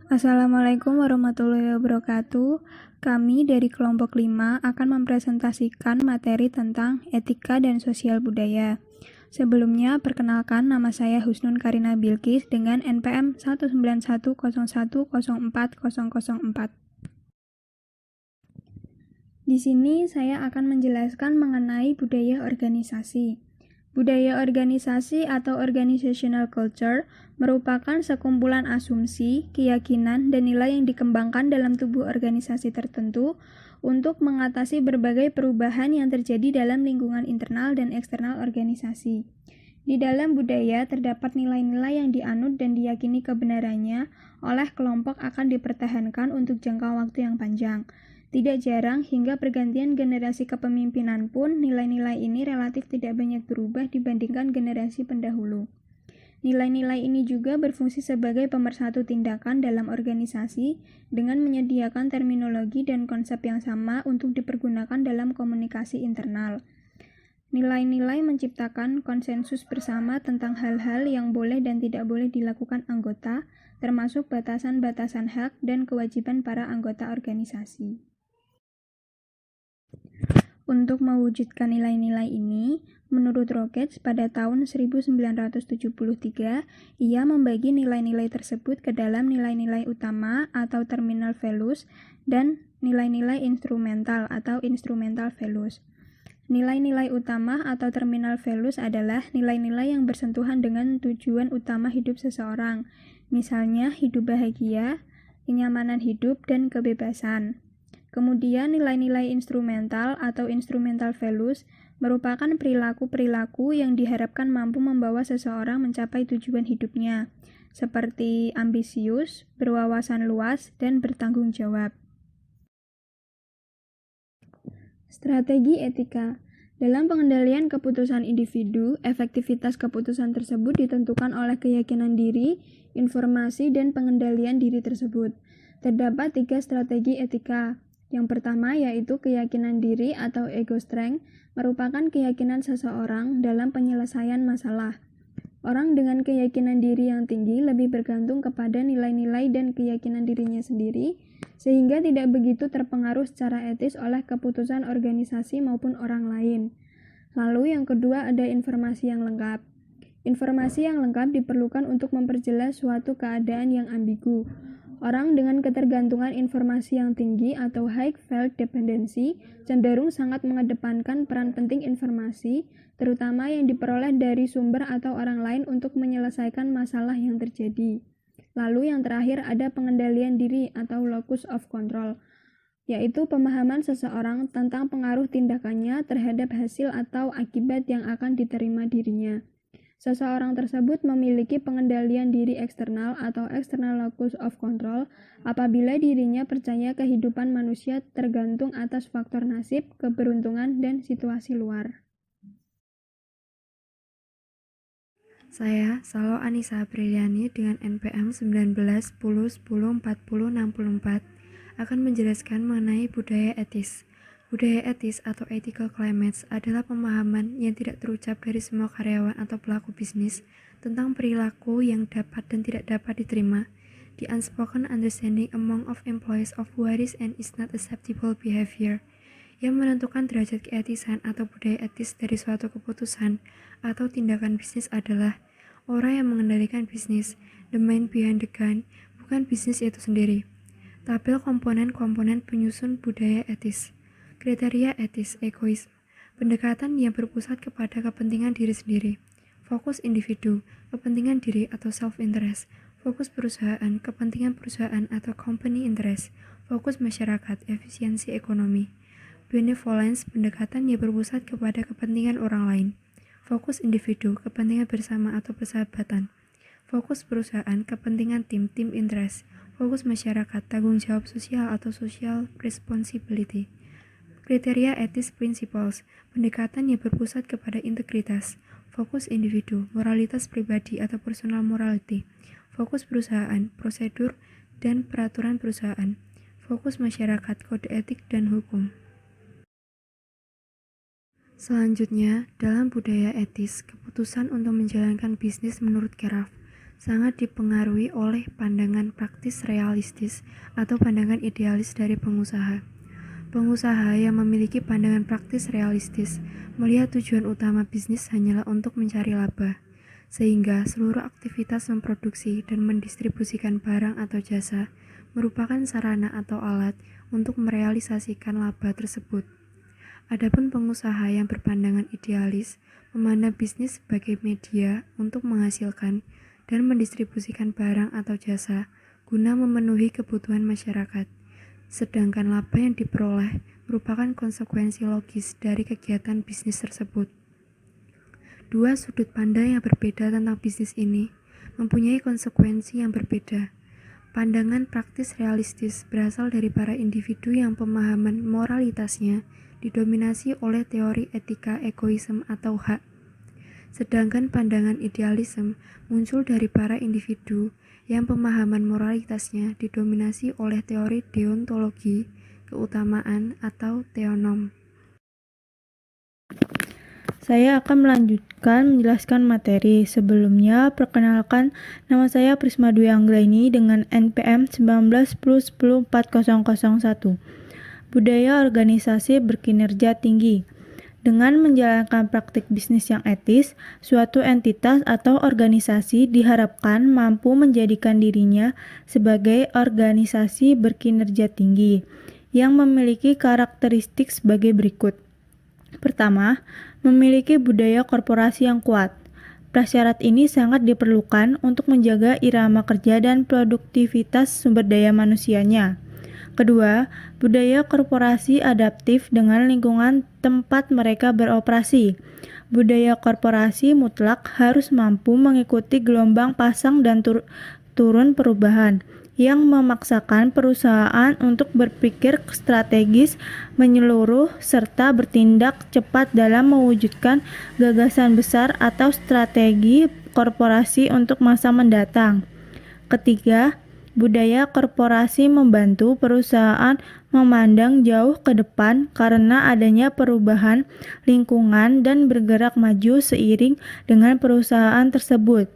Assalamualaikum warahmatullahi wabarakatuh. Kami dari kelompok 5 akan mempresentasikan materi tentang etika dan sosial budaya. Sebelumnya, perkenalkan nama saya Husnun Karina Bilqis dengan NPM 19101040004. Di sini saya akan menjelaskan mengenai budaya organisasi. Budaya organisasi atau organizational culture merupakan sekumpulan asumsi, keyakinan, dan nilai yang dikembangkan dalam tubuh organisasi tertentu untuk mengatasi berbagai perubahan yang terjadi dalam lingkungan internal dan eksternal organisasi. Di dalam budaya terdapat nilai-nilai yang dianut dan diyakini kebenarannya oleh kelompok akan dipertahankan untuk jangka waktu yang panjang. Tidak jarang hingga pergantian generasi kepemimpinan pun nilai-nilai ini relatif tidak banyak berubah dibandingkan generasi pendahulu. Nilai-nilai ini juga berfungsi sebagai pemersatu tindakan dalam organisasi dengan menyediakan terminologi dan konsep yang sama untuk dipergunakan dalam komunikasi internal. Nilai-nilai menciptakan konsensus bersama tentang hal-hal yang boleh dan tidak boleh dilakukan anggota, termasuk batasan-batasan hak dan kewajiban para anggota organisasi. Untuk mewujudkan nilai-nilai ini, menurut Rockets pada tahun 1973, ia membagi nilai-nilai tersebut ke dalam nilai-nilai utama atau terminal values dan nilai-nilai instrumental atau instrumental values. Nilai-nilai utama atau terminal values adalah nilai-nilai yang bersentuhan dengan tujuan utama hidup seseorang, misalnya hidup bahagia, kenyamanan hidup, dan kebebasan. Kemudian nilai-nilai instrumental atau instrumental values merupakan perilaku-perilaku yang diharapkan mampu membawa seseorang mencapai tujuan hidupnya, seperti ambisius, berwawasan luas, dan bertanggung jawab. Strategi etika. Dalam pengendalian keputusan individu, efektivitas keputusan tersebut ditentukan oleh keyakinan diri, informasi, dan pengendalian diri tersebut. Terdapat 3 strategi etika. Yang pertama yaitu keyakinan diri atau ego strength, merupakan keyakinan seseorang dalam penyelesaian masalah. Orang dengan keyakinan diri yang tinggi lebih bergantung kepada nilai-nilai dan keyakinan dirinya sendiri, sehingga tidak begitu terpengaruh secara etis oleh keputusan organisasi maupun orang lain. Lalu yang kedua ada informasi yang lengkap. Informasi yang lengkap diperlukan untuk memperjelas suatu keadaan yang ambigu. Orang dengan ketergantungan informasi yang tinggi atau high felt dependency cenderung sangat mengedepankan peran penting informasi, terutama yang diperoleh dari sumber atau orang lain untuk menyelesaikan masalah yang terjadi. Lalu yang terakhir ada pengendalian diri atau locus of control, yaitu pemahaman seseorang tentang pengaruh tindakannya terhadap hasil atau akibat yang akan diterima dirinya. Seseorang tersebut memiliki pengendalian diri eksternal atau external locus of control apabila dirinya percaya kehidupan manusia tergantung atas faktor nasib, keberuntungan, dan situasi luar. Saya, Salo Anissa Apriliani dengan NPM 19 10 10 40 64 akan menjelaskan mengenai budaya etis. Budaya etis atau ethical climates adalah pemahaman yang tidak terucap dari semua karyawan atau pelaku bisnis tentang perilaku yang dapat dan tidak dapat diterima, the unspoken understanding among of employees of what is and is not acceptable behavior, yang menentukan derajat keetisan atau budaya etis dari suatu keputusan atau tindakan bisnis adalah orang yang mengendalikan bisnis, the man behind the gun, bukan bisnis itu sendiri. Tabel komponen-komponen penyusun budaya etis. Kriteria etis, egoisme, pendekatan yang berpusat kepada kepentingan diri sendiri. Fokus individu, kepentingan diri atau self-interest. Fokus perusahaan, kepentingan perusahaan atau company interest. Fokus masyarakat, efisiensi ekonomi. Benevolence, pendekatan yang berpusat kepada kepentingan orang lain. Fokus individu, kepentingan bersama atau persahabatan. Fokus perusahaan, kepentingan tim interest. Fokus masyarakat, tanggung jawab sosial atau social responsibility. Kriteria etis principles, pendekatan yang berpusat kepada integritas. Fokus individu, moralitas pribadi atau personal morality. Fokus perusahaan, prosedur dan peraturan perusahaan. Fokus masyarakat, kode etik dan hukum. Selanjutnya, dalam budaya etis, keputusan untuk menjalankan bisnis menurut Keraf. sangat dipengaruhi oleh pandangan praktis realistis atau pandangan idealis dari pengusaha. Pengusaha yang memiliki pandangan praktis realistis melihat tujuan utama bisnis hanyalah untuk mencari laba, sehingga seluruh aktivitas memproduksi dan mendistribusikan barang atau jasa merupakan sarana atau alat untuk merealisasikan laba tersebut. Adapun pengusaha yang berpandangan idealis memandang bisnis sebagai media untuk menghasilkan dan mendistribusikan barang atau jasa guna memenuhi kebutuhan masyarakat. Sedangkan laba yang diperoleh merupakan konsekuensi logis dari kegiatan bisnis tersebut. Dua sudut pandang yang berbeda tentang bisnis ini mempunyai konsekuensi yang berbeda. Pandangan praktis realistis berasal dari para individu yang pemahaman moralitasnya didominasi oleh teori etika egoisme atau hak. Sedangkan pandangan idealisme muncul dari para individu yang pemahaman moralitasnya didominasi oleh teori deontologi, keutamaan, atau teonom. Saya akan melanjutkan menjelaskan materi. Sebelumnya, perkenalkan nama saya Prisma Dwi Anggraini dengan NPM 19+104001. Budaya organisasi berkinerja tinggi. Dengan menjalankan praktik bisnis yang etis, suatu entitas atau organisasi diharapkan mampu menjadikan dirinya sebagai organisasi berkinerja tinggi yang memiliki karakteristik sebagai berikut. Pertama, memiliki budaya korporasi yang kuat. Prasyarat ini sangat diperlukan untuk menjaga irama kerja dan produktivitas sumber daya manusianya. Kedua, budaya korporasi adaptif dengan lingkungan tempat mereka beroperasi. Budaya korporasi mutlak harus mampu mengikuti gelombang pasang dan turun perubahan yang memaksakan perusahaan untuk berpikir strategis, menyeluruh, serta bertindak cepat dalam mewujudkan gagasan besar atau strategi korporasi untuk masa mendatang. Ketiga, budaya korporasi membantu perusahaan memandang jauh ke depan karena adanya perubahan lingkungan dan bergerak maju seiring dengan perusahaan tersebut.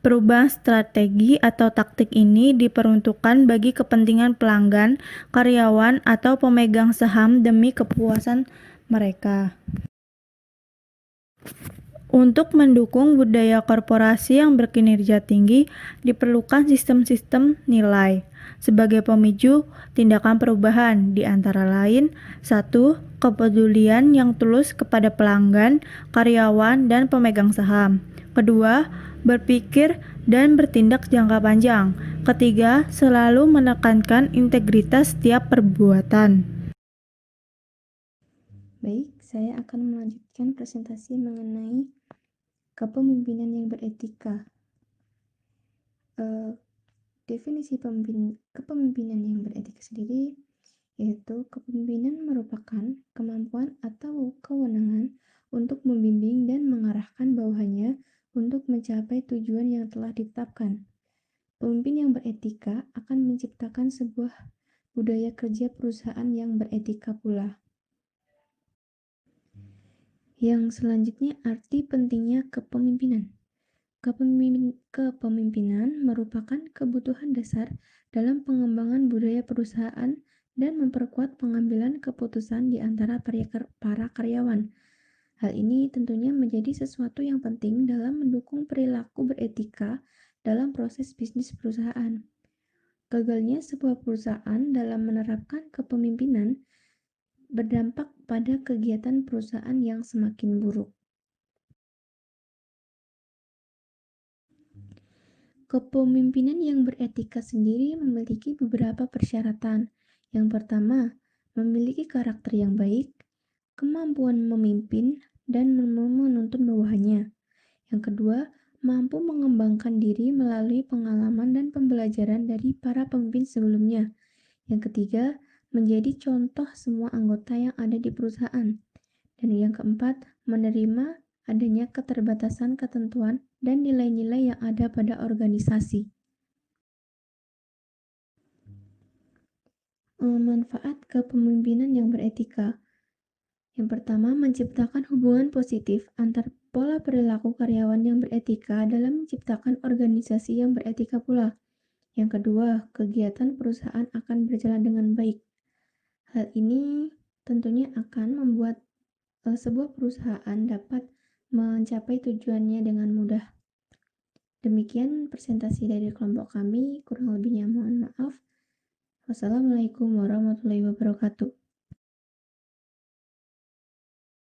Perubahan strategi atau taktik ini diperuntukkan bagi kepentingan pelanggan, karyawan, atau pemegang saham demi kepuasan mereka. Untuk mendukung budaya korporasi yang berkinerja tinggi, diperlukan sistem-sistem nilai sebagai pemicu tindakan perubahan, di antara lain 1. Kepedulian yang tulus kepada pelanggan, karyawan, dan pemegang saham. Kedua, berpikir dan bertindak jangka panjang. Ketiga, selalu menekankan integritas setiap perbuatan. Baik, saya akan melanjutkan presentasi mengenai kepemimpinan yang beretika. Definisi kepemimpinan yang beretika sendiri yaitu kepemimpinan merupakan kemampuan atau kewenangan untuk membimbing dan mengarahkan bawahannya untuk mencapai tujuan yang telah ditetapkan. Pemimpin yang beretika akan menciptakan sebuah budaya kerja perusahaan yang beretika pula. Yang selanjutnya, arti pentingnya kepemimpinan. Kepemimpinan merupakan kebutuhan dasar dalam pengembangan budaya perusahaan dan memperkuat pengambilan keputusan di antara para karyawan. Hal ini tentunya menjadi sesuatu yang penting dalam mendukung perilaku beretika dalam proses bisnis perusahaan. Gagalnya sebuah perusahaan dalam menerapkan kepemimpinan berdampak pada kegiatan perusahaan yang semakin buruk. Kepemimpinan yang beretika sendiri memiliki beberapa persyaratan. Yang pertama, memiliki karakter yang baik, kemampuan memimpin, dan menuntun bawahannya. Yang kedua, mampu mengembangkan diri melalui pengalaman dan pembelajaran dari para pemimpin sebelumnya. Yang ketiga, menjadi contoh semua anggota yang ada di perusahaan. Dan yang keempat, menerima adanya keterbatasan ketentuan dan nilai-nilai yang ada pada organisasi. Manfaat kepemimpinan yang beretika. Yang pertama, menciptakan hubungan positif antar pola perilaku karyawan yang beretika dalam menciptakan organisasi yang beretika pula. Yang kedua, kegiatan perusahaan akan berjalan dengan baik. Hal ini tentunya akan membuat sebuah perusahaan dapat mencapai tujuannya dengan mudah. Demikian presentasi dari kelompok kami, kurang lebihnya mohon maaf. Wassalamualaikum warahmatullahi wabarakatuh.